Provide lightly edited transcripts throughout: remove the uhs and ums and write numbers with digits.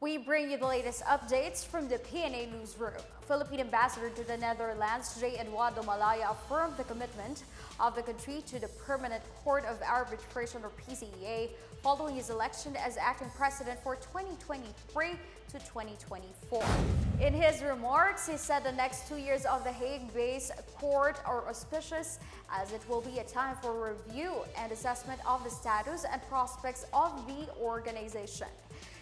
We bring you the latest updates from the Pna Newsroom. Philippine Ambassador to the Netherlands, J. Eduardo Malaya, affirmed the commitment of the country to the Permanent Court of Arbitration, or PCEA, following his election as acting president for 2023 to 2024. In his remarks, he said the next 2 years of the Hague-based court are auspicious, as it will be a time for review and assessment of the status and prospects of the organization.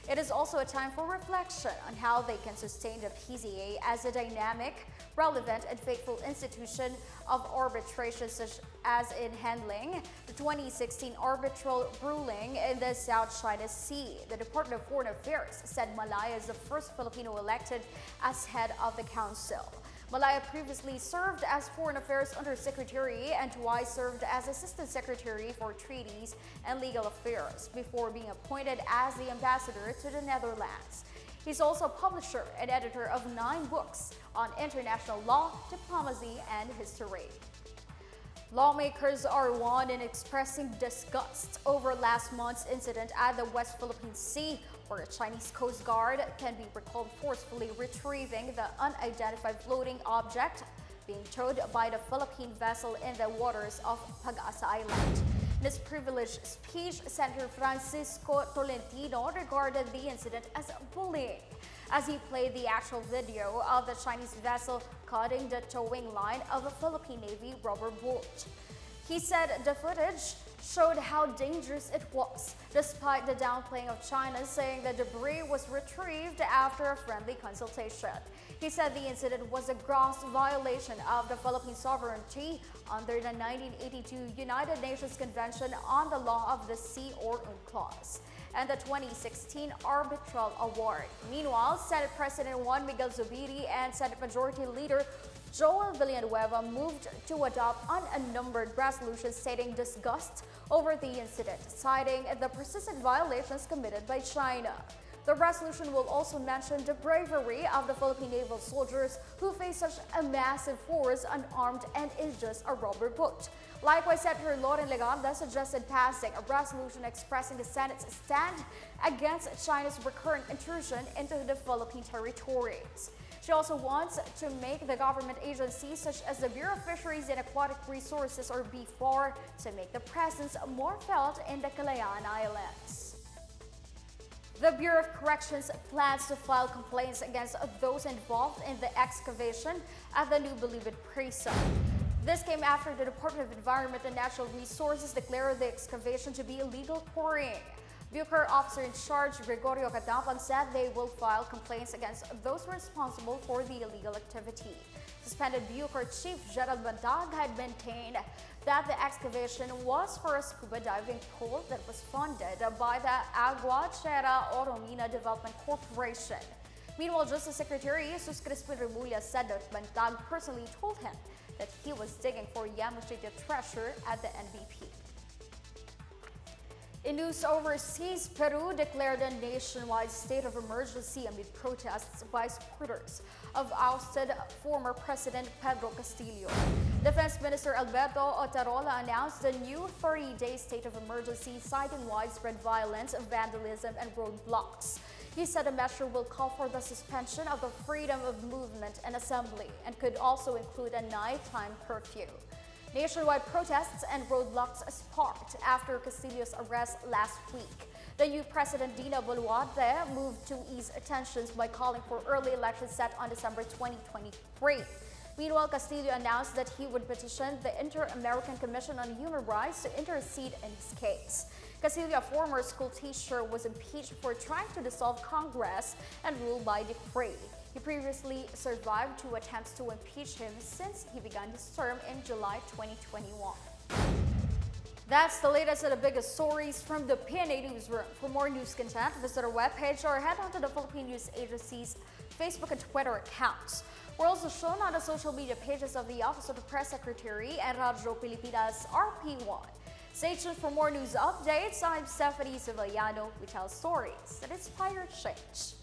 It is also a time for reflection on how they can sustain the PCEA as a dynamic, relevant, and faithful institution of arbitration, such as in handling the 2016 arbitral ruling in the South China Sea. The Department of Foreign Affairs said Malaya is the first Filipino elected as head of the council. Malaya previously served as Foreign Affairs Undersecretary and twice served as Assistant Secretary for Treaties and Legal Affairs before being appointed as the ambassador to the Netherlands. He's also a publisher and editor of 9 books on international law, diplomacy, and history. Lawmakers are one in expressing disgust over last month's incident at the West Philippine Sea, where a Chinese Coast Guard can be recalled forcefully retrieving the unidentified floating object being towed by the Philippine vessel in the waters of Pag-asa Island. In his privileged speech, Senator Francisco Tolentino regarded the incident as bullying, as he played the actual video of the Chinese vessel cutting the towing line of a Philippine Navy rubber boat. He said the footage showed how dangerous it was, despite the downplaying of China saying the debris was retrieved after a friendly consultation. He said the incident was a gross violation of the Philippine sovereignty under the 1982 United Nations Convention on the Law of the Sea, or UNCLOS, and the 2016 Arbitral Award. Meanwhile, Senate President Juan Miguel Zubiri and Senate Majority Leader Joel Villanueva moved to adopt unnumbered resolutions stating disgust over the incident, citing the persistent violations committed by China. The resolution will also mention the bravery of the Philippine naval soldiers who face such a massive force unarmed and in just a rubber boat. Likewise, Senator Loren Leganda suggested passing a resolution expressing the Senate's stand against China's recurrent intrusion into the Philippine territories. She also wants to make the government agencies such as the Bureau of Fisheries and Aquatic Resources, or BuCor, to make the presence more felt in the Kalayaan Islands. The Bureau of Corrections plans to file complaints against those involved in the excavation at the new Bilibid prison. This came after the Department of Environment and Natural Resources declared the excavation to be illegal quarrying. BuCor Officer in Charge Gregorio Catapan said they will file complaints against those responsible for the illegal activity. Suspended BuCor Chief Gerald Bantag had maintained that the excavation was for a scuba diving pool that was funded by the Agua Chera Oromina Development Corporation. Meanwhile, Justice Secretary Jesus Crispin Remulla said that Bantag personally told him that he was digging for Yamushita treasure at the NBP. In news overseas, Peru declared a nationwide state of emergency amid protests by supporters of ousted former President Pedro Castillo. Defense Minister Alberto Otarola announced a new 30-day state of emergency, citing widespread violence, vandalism, and roadblocks. He said the measure will call for the suspension of the freedom of movement and assembly and could also include a nighttime curfew. Nationwide protests and roadblocks sparked after Castillo's arrest last week. The new President Dina Boluarte moved to ease tensions by calling for early elections set on December 2023. Meanwhile, Castillo announced that he would petition the Inter-American Commission on Human Rights to intercede in his case. Castillo, a former school teacher, was impeached for trying to dissolve Congress and rule by decree. He previously survived 2 attempts to impeach him since he began his term in July 2021. That's the latest and the biggest stories from the Pna Newsroom. For more news content, visit our webpage or head on to the Philippine News Agency's Facebook and Twitter accounts. We're also shown on the social media pages of the Office of the Press Secretary and Radyo Pilipinas RP1. Stay tuned for more news updates. I'm Stephanie Sevillano. We tell stories that inspire change.